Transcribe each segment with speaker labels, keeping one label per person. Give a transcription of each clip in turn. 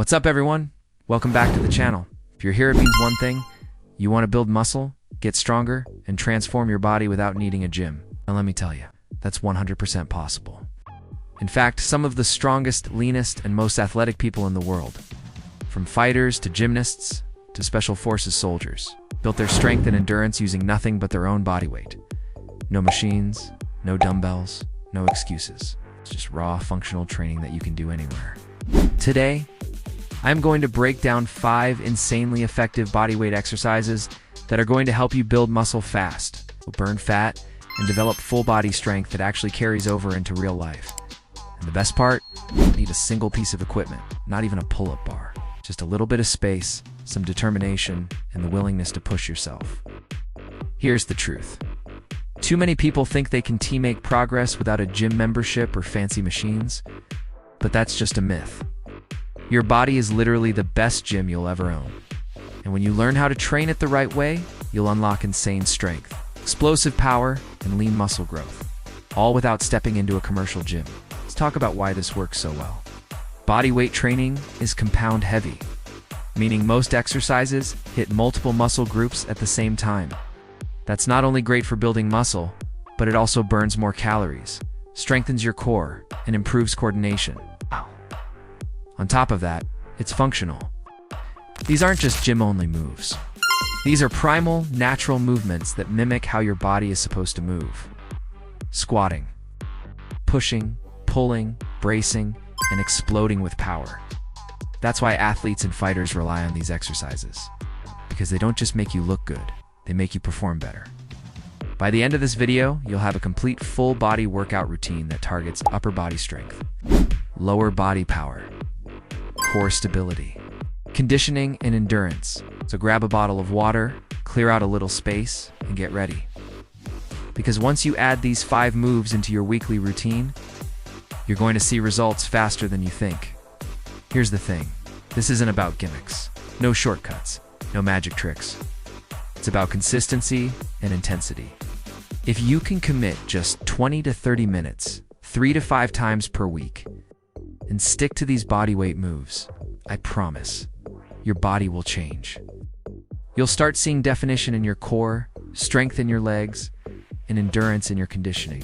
Speaker 1: What's up, everyone? Welcome back to the channel. If you're here, it means one thing. You want to build muscle, get stronger, and transform your body without needing a gym. And let me tell you, that's 100% possible. In fact, some of the strongest, leanest, and most athletic people in the world, from fighters to gymnasts to special forces soldiers, built their strength and endurance using nothing but their own body weight. No machines, no dumbbells, no excuses. It's just raw, functional training that you can do anywhere. Today, I'm going to break down 5 insanely effective bodyweight exercises that are going to help you build muscle fast, burn fat, and develop full body strength that actually carries over into real life. And the best part, you don't need a single piece of equipment, not even a pull-up bar. Just a little bit of space, some determination, and the willingness to push yourself. Here's the truth. Too many people think they can make progress without a gym membership or fancy machines, but that's just a myth. Your body is literally the best gym you'll ever own. And when you learn how to train it the right way, you'll unlock insane strength, explosive power, and lean muscle growth, all without stepping into a commercial gym. Let's talk about why this works so well. Bodyweight training is compound heavy, meaning most exercises hit multiple muscle groups at the same time. That's not only great for building muscle, but it also burns more calories, strengthens your core, and improves coordination. On top of that, it's functional. These aren't just gym-only moves. These are primal, natural movements that mimic how your body is supposed to move. Squatting, pushing, pulling, bracing, and exploding with power. That's why athletes and fighters rely on these exercises. Because they don't just make you look good, they make you perform better. By the end of this video, you'll have a complete full body workout routine that targets upper body strength, lower body power, core stability, conditioning, and endurance. So grab a bottle of water, clear out a little space, and get ready. Because once you add these 5 moves into your weekly routine, you're going to see results faster than you think. Here's the thing. This isn't about gimmicks. No shortcuts. No magic tricks. It's about consistency and intensity. If you can commit just 20 to 30 minutes, 3 to 5 times per week, and stick to these bodyweight moves, I promise, your body will change. You'll start seeing definition in your core, strength in your legs, and endurance in your conditioning.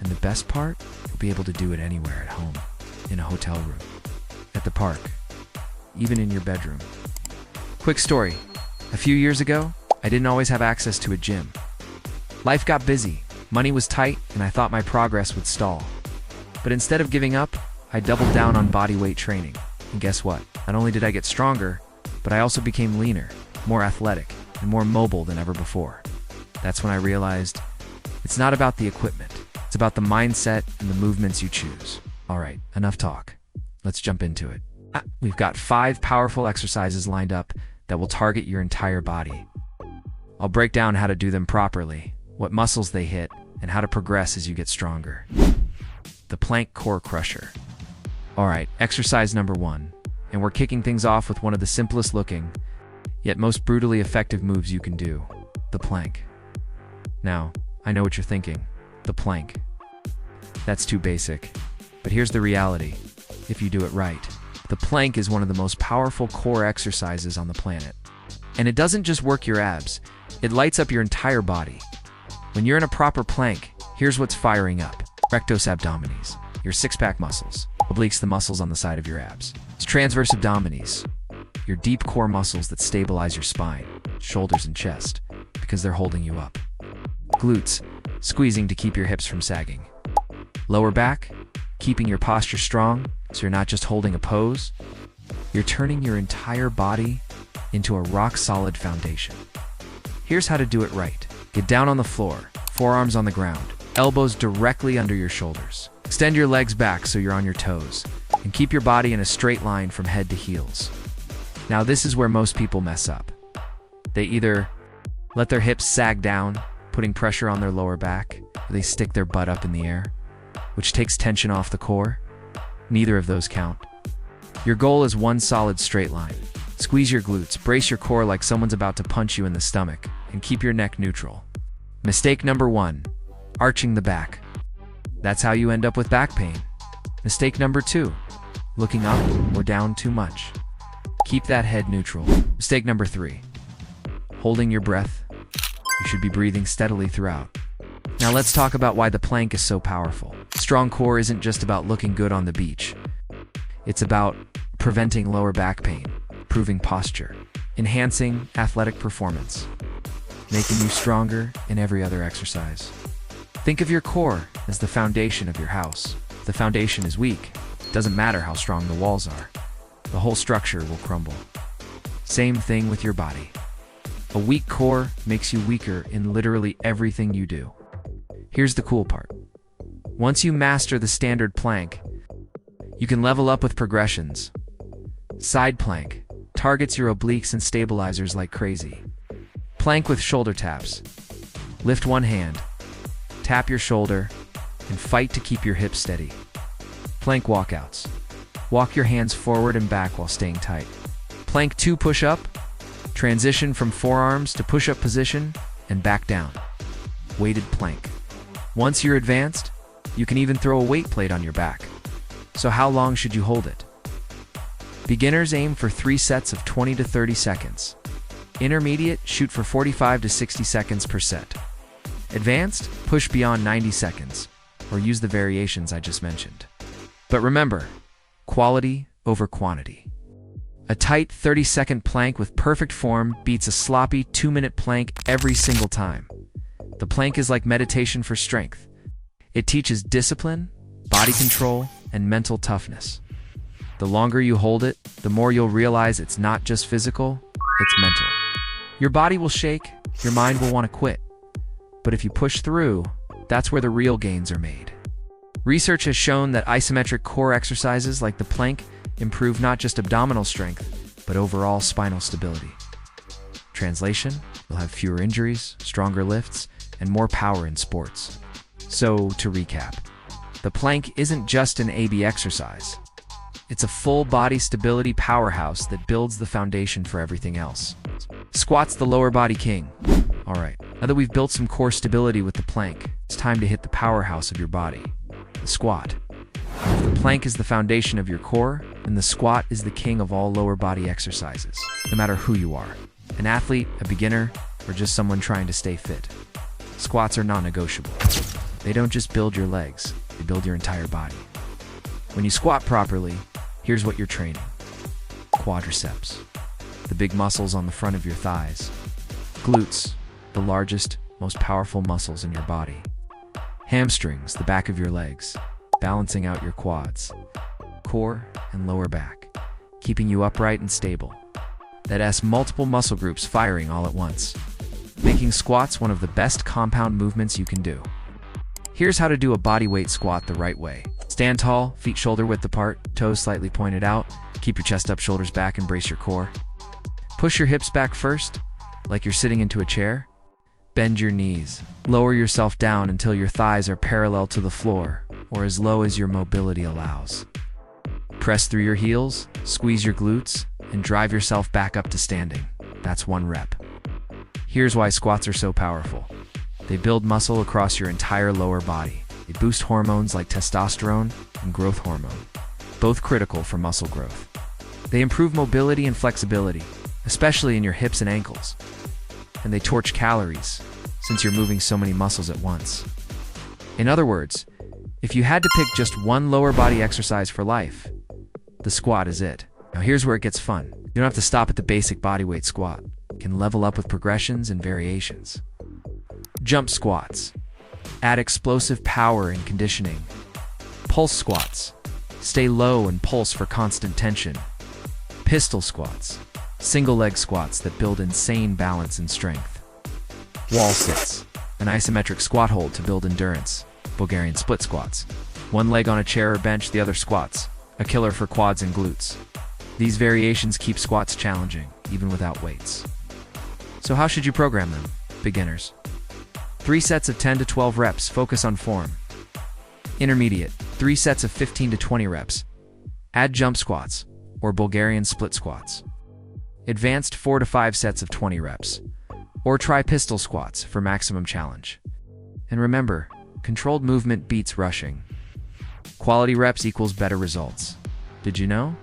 Speaker 1: And the best part, you'll be able to do it anywhere at home, in a hotel room, at the park, even in your bedroom. Quick story. A few years ago, I didn't always have access to a gym. Life got busy, money was tight, and I thought my progress would stall. But instead of giving up, I doubled down on bodyweight training. And guess what? Not only did I get stronger, but I also became leaner, more athletic, and more mobile than ever before. That's when I realized it's not about the equipment. It's about the mindset and the movements you choose. All right, enough talk. Let's jump into it. We've got 5 powerful exercises lined up that will target your entire body. I'll break down how to do them properly, what muscles they hit, and how to progress as you get stronger. The plank core crusher. All right, exercise number 1. And we're kicking things off with one of the simplest looking, yet most brutally effective moves you can do, the plank. Now, I know what you're thinking, the plank. That's too basic. But here's the reality, if you do it right. The plank is one of the most powerful core exercises on the planet. And it doesn't just work your abs, it lights up your entire body. When you're in a proper plank, here's what's firing up. Rectus abdominis, your six-pack muscles. Obliques, the muscles on the side of your abs. It's transverse abdominis, your deep core muscles that stabilize your spine, shoulders, and chest, because they're holding you up. Glutes, squeezing to keep your hips from sagging. Lower back, keeping your posture strong, so you're not just holding a pose, you're turning your entire body into a rock-solid foundation. Here's how to do it right. Get down on the floor, forearms on the ground, elbows directly under your shoulders. Extend your legs back so you're on your toes, and keep your body in a straight line from head to heels. Now this is where most people mess up. They either let their hips sag down, putting pressure on their lower back, or they stick their butt up in the air, which takes tension off the core. Neither of those count. Your goal is one solid straight line. Squeeze your glutes, brace your core like someone's about to punch you in the stomach, and keep your neck neutral. Mistake number 1, arching the back. That's how you end up with back pain. Mistake number 2, looking up or down too much. Keep that head neutral. Mistake number 3. Holding your breath. You should be breathing steadily throughout. Now let's talk about why the plank is so powerful. Strong core isn't just about looking good on the beach. It's about preventing lower back pain, improving posture, enhancing athletic performance, making you stronger in every other exercise. Think of your core as the foundation of your house. If the foundation is weak, it doesn't matter how strong the walls are. The whole structure will crumble. Same thing with your body. A weak core makes you weaker in literally everything you do. Here's the cool part. Once you master the standard plank, you can level up with progressions. Side plank targets your obliques and stabilizers like crazy. Plank with shoulder taps. Lift one hand, tap your shoulder, and fight to keep your hips steady. Plank walkouts. Walk your hands forward and back while staying tight. Plank 2 push-up. Transition from forearms to push-up position and back down. Weighted plank. Once you're advanced, you can even throw a weight plate on your back. So how long should you hold it? Beginners aim for 3 sets of 20 to 30 seconds. Intermediate, shoot for 45 to 60 seconds per set. Advanced, push beyond 90 seconds, or use the variations I just mentioned. But remember, quality over quantity. A tight 30-second plank with perfect form beats a sloppy 2-minute plank every single time. The plank is like meditation for strength. It teaches discipline, body control, and mental toughness. The longer you hold it, the more you'll realize it's not just physical, it's mental. Your body will shake, your mind will want to quit. But if you push through, that's where the real gains are made. Research has shown that isometric core exercises like the plank improve not just abdominal strength, but overall spinal stability. Translation, you'll have fewer injuries, stronger lifts, and more power in sports. So, to recap, the plank isn't just an AB exercise. It's a full body stability powerhouse that builds the foundation for everything else. Squat's the lower body king. Alright, now that we've built some core stability with the plank, it's time to hit the powerhouse of your body, the squat. If the plank is the foundation of your core, then the squat is the king of all lower body exercises, no matter who you are. An athlete, a beginner, or just someone trying to stay fit. Squats are non-negotiable. They don't just build your legs, they build your entire body. When you squat properly, here's what you're training. Quadriceps, the big muscles on the front of your thighs. Glutes, the largest, most powerful muscles in your body. Hamstrings, the back of your legs, balancing out your quads. Core and lower back, keeping you upright and stable. That has multiple muscle groups firing all at once, making squats one of the best compound movements you can do. Here's how to do a bodyweight squat the right way. Stand tall, feet shoulder width apart, toes slightly pointed out. Keep your chest up, shoulders back, and brace your core. Push your hips back first, like you're sitting into a chair. Bend your knees. Lower yourself down until your thighs are parallel to the floor, or as low as your mobility allows. Press through your heels, squeeze your glutes, and drive yourself back up to standing. That's 1 rep. Here's why squats are so powerful. They build muscle across your entire lower body. They boost hormones like testosterone and growth hormone, both critical for muscle growth. They improve mobility and flexibility, especially in your hips and ankles. And they torch calories, since you're moving so many muscles at once. In other words, if you had to pick just one lower body exercise for life, the squat is it. Now here's where it gets fun. You don't have to stop at the basic bodyweight squat. You can level up with progressions and variations. Jump squats. Add explosive power and conditioning. Pulse squats. Stay low and pulse for constant tension. Pistol squats. Single leg squats that build insane balance and strength. Wall sits. An isometric squat hold to build endurance. Bulgarian split squats. One leg on a chair or bench, the other squats. A killer for quads and glutes. These variations keep squats challenging, even without weights. So how should you program them, beginners? 3 sets of 10 to 12 reps, focus on form. Intermediate, 3 sets of 15 to 20 reps. Add jump squats, or Bulgarian split squats. Advanced, 4 to 5 sets of 20 reps. Or try pistol squats for maximum challenge. And remember, controlled movement beats rushing. Quality reps equals better results. Did you know?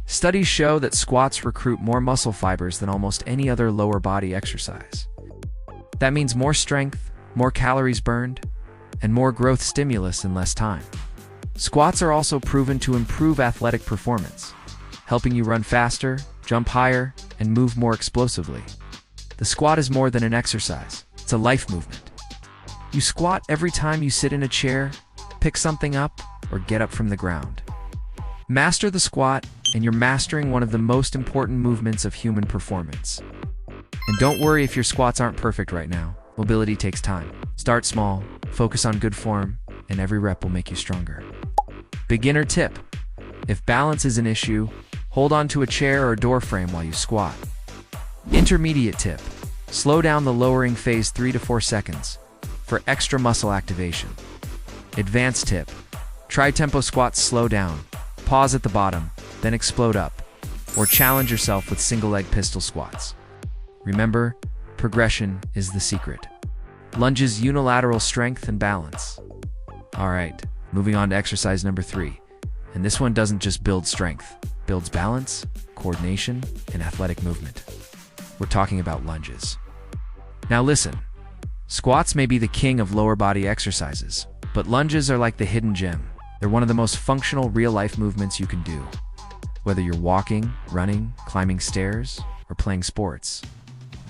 Speaker 1: Studies show that squats recruit more muscle fibers than almost any other lower body exercise. That means more strength, more calories burned, and more growth stimulus in less time. Squats are also proven to improve athletic performance, helping you run faster, jump higher, and move more explosively. The squat is more than an exercise. It's a life movement. You squat every time you sit in a chair, pick something up, or get up from the ground. Master the squat, and you're mastering one of the most important movements of human performance. And don't worry if your squats aren't perfect right now. Mobility takes time. Start small, focus on good form, and every rep will make you stronger. Beginner tip: if balance is an issue, hold on to a chair or door frame while you squat. Intermediate tip: slow down the lowering phase 3 to 4 seconds for extra muscle activation. Advanced tip: try tempo squats, slow down, pause at the bottom, then explode up, or challenge yourself with single leg pistol squats. Remember, progression is the secret. Lunges, unilateral strength and balance. Alright, moving on to exercise number 3. And this one doesn't just build strength, builds balance, coordination, and athletic movement. We're talking about lunges. Now listen, squats may be the king of lower body exercises, but lunges are like the hidden gem. They're one of the most functional real-life movements you can do. Whether you're walking, running, climbing stairs, or playing sports,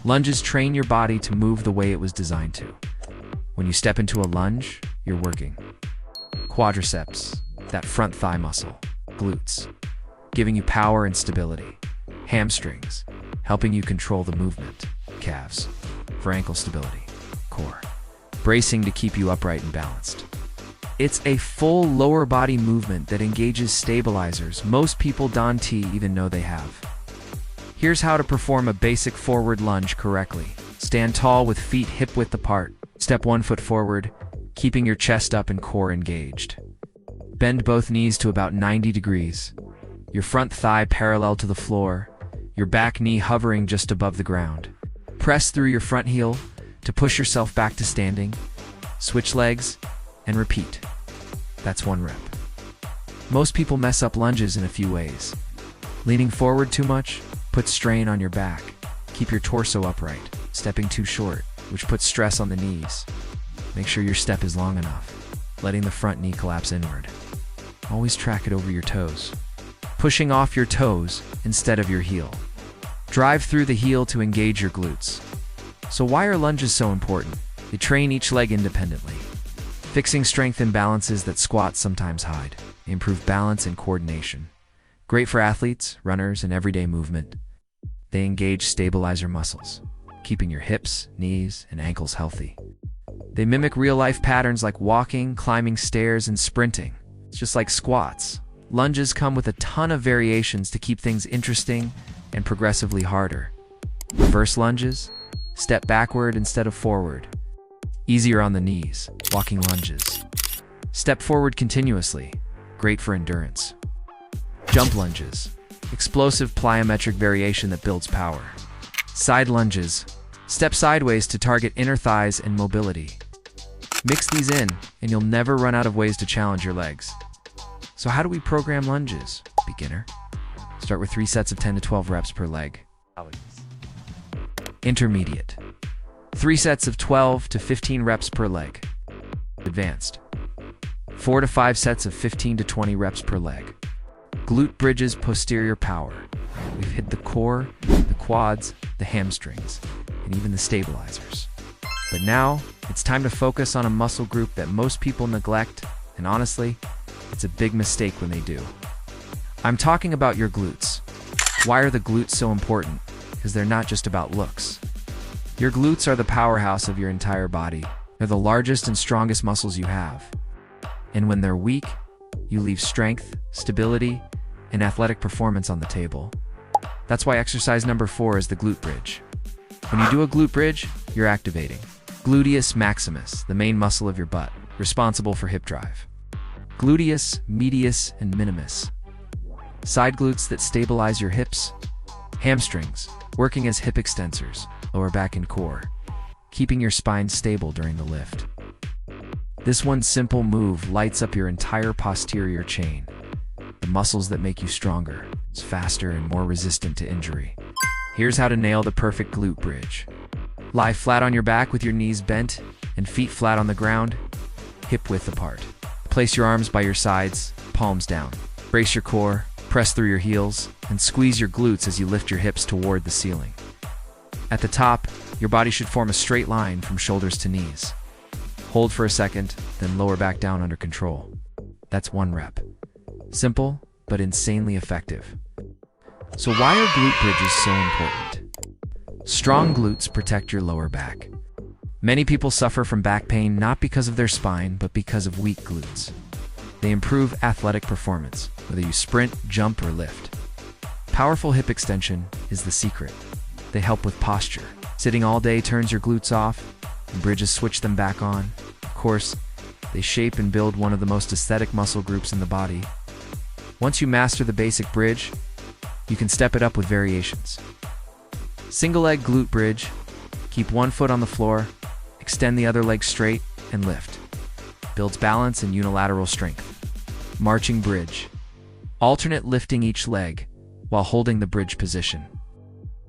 Speaker 1: lunges train your body to move the way it was designed to. When you step into a lunge, you're working quadriceps, that front thigh muscle, glutes, giving you power and stability, hamstrings, helping you control the movement, calves, for ankle stability, core, bracing to keep you upright and balanced. It's a full lower body movement that engages stabilizers most people don't even know they have. Here's how to perform a basic forward lunge correctly. Stand tall with feet hip-width apart. Step 1 foot forward, keeping your chest up and core engaged. Bend both knees to about 90 degrees. Your front thigh parallel to the floor, your back knee hovering just above the ground. Press through your front heel to push yourself back to standing. Switch legs and repeat. That's 1 rep. Most people mess up lunges in a few ways. Leaning forward too much puts strain on your back. Keep your torso upright. Stepping too short, which puts stress on the knees. Make sure your step is long enough, letting the front knee collapse inward. Always track it over your toes. Pushing off your toes instead of your heel. Drive through the heel to engage your glutes. So why are lunges so important? They train each leg independently, fixing strength imbalances that squats sometimes hide. They improve balance and coordination. Great for athletes, runners, and everyday movement. They engage stabilizer muscles, keeping your hips, knees, and ankles healthy. They mimic real-life patterns like walking, climbing stairs, and sprinting. It's just like squats. Lunges come with a ton of variations to keep things interesting and progressively harder. Reverse lunges, step backward instead of forward. Easier on the knees, walking lunges. Step forward continuously, great for endurance. Jump lunges, explosive plyometric variation that builds power. Side lunges, step sideways to target inner thighs and mobility. Mix these in, and you'll never run out of ways to challenge your legs. So how do we program lunges, beginner? Start with 3 sets of 10 to 12 reps per leg. Intermediate, 3 sets of 12 to 15 reps per leg. Advanced, 4 to 5 sets of 15 to 20 reps per leg. Glute bridges posterior power. We've hit the core, the quads, the hamstrings, and even the stabilizers. But now, it's time to focus on a muscle group that most people neglect, and honestly, it's a big mistake when they do. I'm talking about your glutes. Why are the glutes so important? Because they're not just about looks. Your glutes are the powerhouse of your entire body. They're the largest and strongest muscles you have. And when they're weak, you leave strength, stability, and athletic performance on the table. That's why exercise number 4 is the glute bridge. When you do a glute bridge, you're activating gluteus maximus, the main muscle of your butt, responsible for hip drive. Gluteus, medius, and minimus, side glutes that stabilize your hips. Hamstrings, working as hip extensors, lower back and core, keeping your spine stable during the lift. This one simple move lights up your entire posterior chain. the muscles that make you stronger, faster, and more resistant to injury. Here's how to nail the perfect glute bridge. Lie flat on your back with your knees bent and feet flat on the ground, hip width apart. Place your arms by your sides, palms down. Brace your core, press through your heels, and squeeze your glutes as you lift your hips toward the ceiling. At the top, your body should form a straight line from shoulders to knees. Hold for a second, then lower back down under control. That's 1 rep. Simple, but insanely effective. So why are glute bridges so important? Strong glutes protect your lower back. Many people suffer from back pain not because of their spine, but because of weak glutes. They improve athletic performance, whether you sprint, jump, or lift. Powerful hip extension is the secret. They help with posture. Sitting all day turns your glutes off, and bridges switch them back on. Of course, they shape and build one of the most aesthetic muscle groups in the body. Once you master the basic bridge, you can step it up with variations. Single leg glute bridge. Keep one foot on the floor, extend the other leg straight, and lift. Builds balance and unilateral strength. Marching bridge. Alternate lifting each leg while holding the bridge position.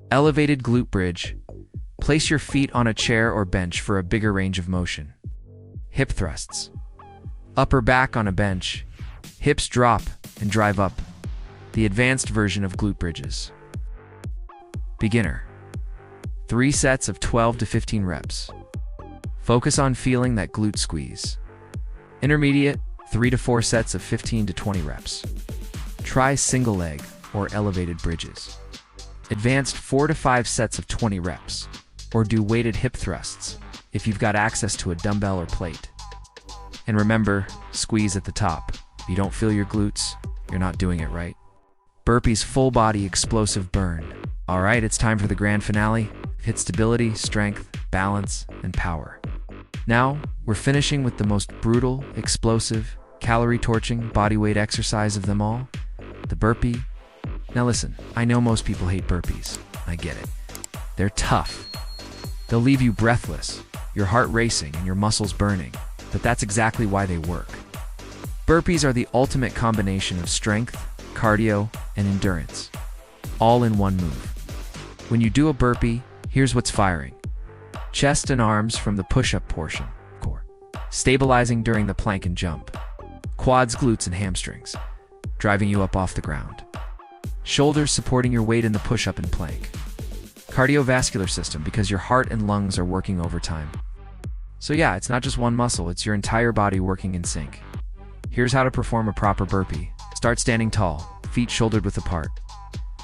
Speaker 1: Elevated glute bridge. Place your feet on a chair or bench for a bigger range of motion. Hip thrusts. Upper back on a bench. Hips drop and drive up. The advanced version of glute bridges. Beginner. 3 sets of 12 to 15 reps. Focus on feeling that glute squeeze. Intermediate, 3 to 4 sets of 15 to 20 reps. Try single leg or elevated bridges. Advanced, 4 to 5 sets of 20 reps. Or do weighted hip thrusts if you've got access to a dumbbell or plate. And remember, squeeze at the top. If you don't feel your glutes, you're not doing it right. Burpees, full body explosive burn. All right, it's time for the grand finale. Hit stability, strength, balance, and power. Now, we're finishing with the most brutal, explosive, calorie-torching bodyweight exercise of them all, the burpee. Now listen, I know most people hate burpees. I get it. They're tough. They'll leave you breathless, your heart racing, and your muscles burning. But that's exactly why they work. Burpees are the ultimate combination of strength, cardio, and endurance, all in one move. When you do a burpee, here's what's firing. Chest and arms from the push-up portion, core. Stabilizing during the plank and jump. Quads, glutes, and hamstrings, driving you up off the ground. Shoulders supporting your weight in the push-up and plank. Cardiovascular system, because your heart and lungs are working overtime. So yeah, it's not just one muscle, it's your entire body working in sync. Here's how to perform a proper burpee. Start standing tall, feet shoulder width apart.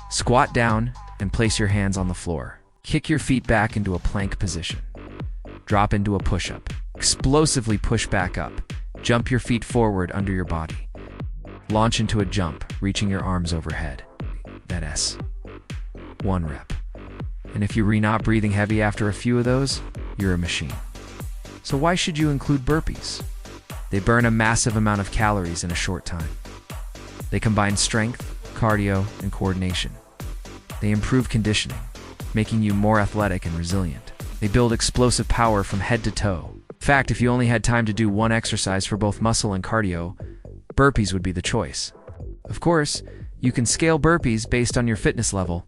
Speaker 1: Squat down and place your hands on the floor. Kick your feet back into a plank position. Drop into a push-up. Explosively push back up. Jump your feet forward under your body. Launch into a jump, reaching your arms overhead. That's 1 rep. And if you're not breathing heavy after a few of those, you're a machine. So why should you include burpees? They burn a massive amount of calories in a short time. They combine strength, cardio, and coordination. They improve conditioning, making you more athletic and resilient. They build explosive power from head to toe. In fact, if you only had time to do one exercise for both muscle and cardio, burpees would be the choice. Of course, you can scale burpees based on your fitness level.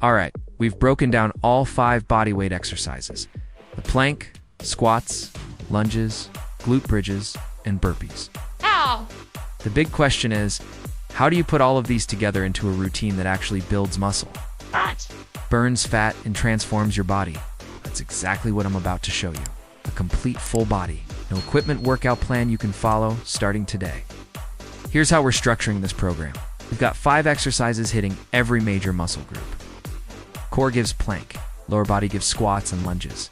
Speaker 1: Alright, we've broken down all 5 bodyweight exercises. The plank, squats, lunges, glute bridges, and burpees.
Speaker 2: Ow!
Speaker 1: The big question is, how do you put all of these together into a routine that actually builds muscle, burns fat, and transforms your body? That's exactly what I'm about to show you. A complete full body, no equipment workout plan you can follow starting today. Here's how we're structuring this program. We've got 5 exercises hitting every major muscle group. Core gives plank, lower body gives squats and lunges.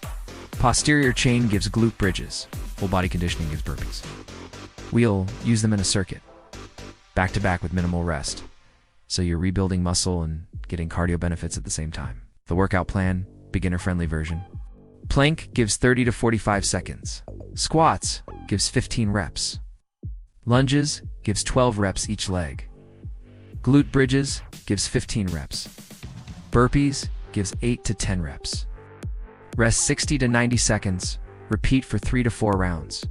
Speaker 1: Posterior chain gives glute bridges, full body conditioning gives burpees. We'll use them in a circuit, back to back with minimal rest, so you're rebuilding muscle and getting cardio benefits at the same time. The workout plan, beginner-friendly version. Plank gives 30 to 45 seconds. Squats gives 15 reps. Lunges gives 12 reps each leg. Glute bridges gives 15 reps. Burpees gives 8 to 10 reps. Rest 60 to 90 seconds. Repeat for 3 to 4 rounds.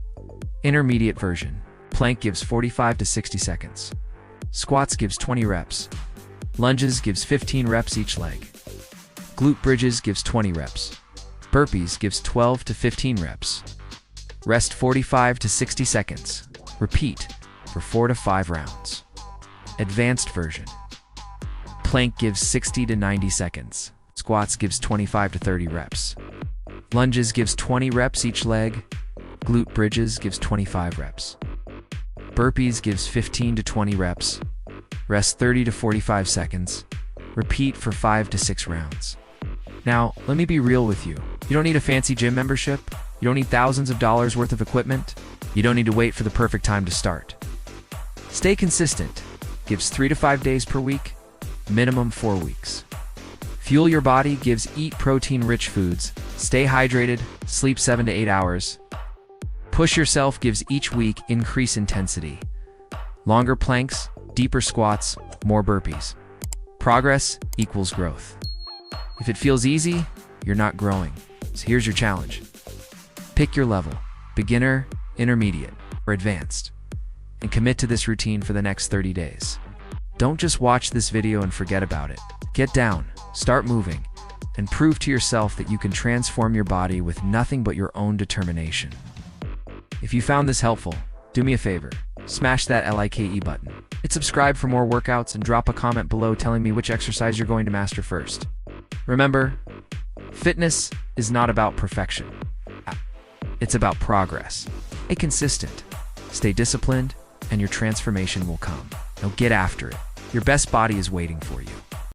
Speaker 1: Intermediate version. Plank gives 45 to 60 seconds. Squats gives 20 reps. Lunges gives 15 reps each leg. Glute bridges gives 20 reps. Burpees gives 12 to 15 reps. Rest 45 to 60 seconds. Repeat for 4 to 5 rounds. Advanced version. Plank gives 60 to 90 seconds. Squats gives 25 to 30 reps. Lunges gives 20 reps each leg. Glute bridges gives 25 reps. Burpees gives 15 to 20 reps. Rest 30 to 45 seconds. Repeat for 5 to 6 rounds. Now, let me be real with you. You don't need a fancy gym membership. You don't need thousands of dollars worth of equipment. You don't need to wait for the perfect time to start. Stay consistent. Gives 3 to 5 days per week. Minimum 4 weeks. Fuel your body gives eat protein-rich foods. Stay hydrated. Sleep 7 to 8 hours. Push yourself gives each week increase intensity. Longer planks, deeper squats, more burpees. Progress equals growth. If it feels easy, you're not growing. So here's your challenge. Pick your level, beginner, intermediate, or advanced, and commit to this routine for the next 30 days. Don't just watch this video and forget about it. Get down, start moving, and prove to yourself that you can transform your body with nothing but your own determination. If you found this helpful, do me a favor, smash that like button. Hit subscribe for more workouts and drop a comment below telling me which exercise you're going to master first. Remember, fitness is not about perfection. It's about progress. Stay consistent, stay disciplined, and your transformation will come. Now get after it. Your best body is waiting for you.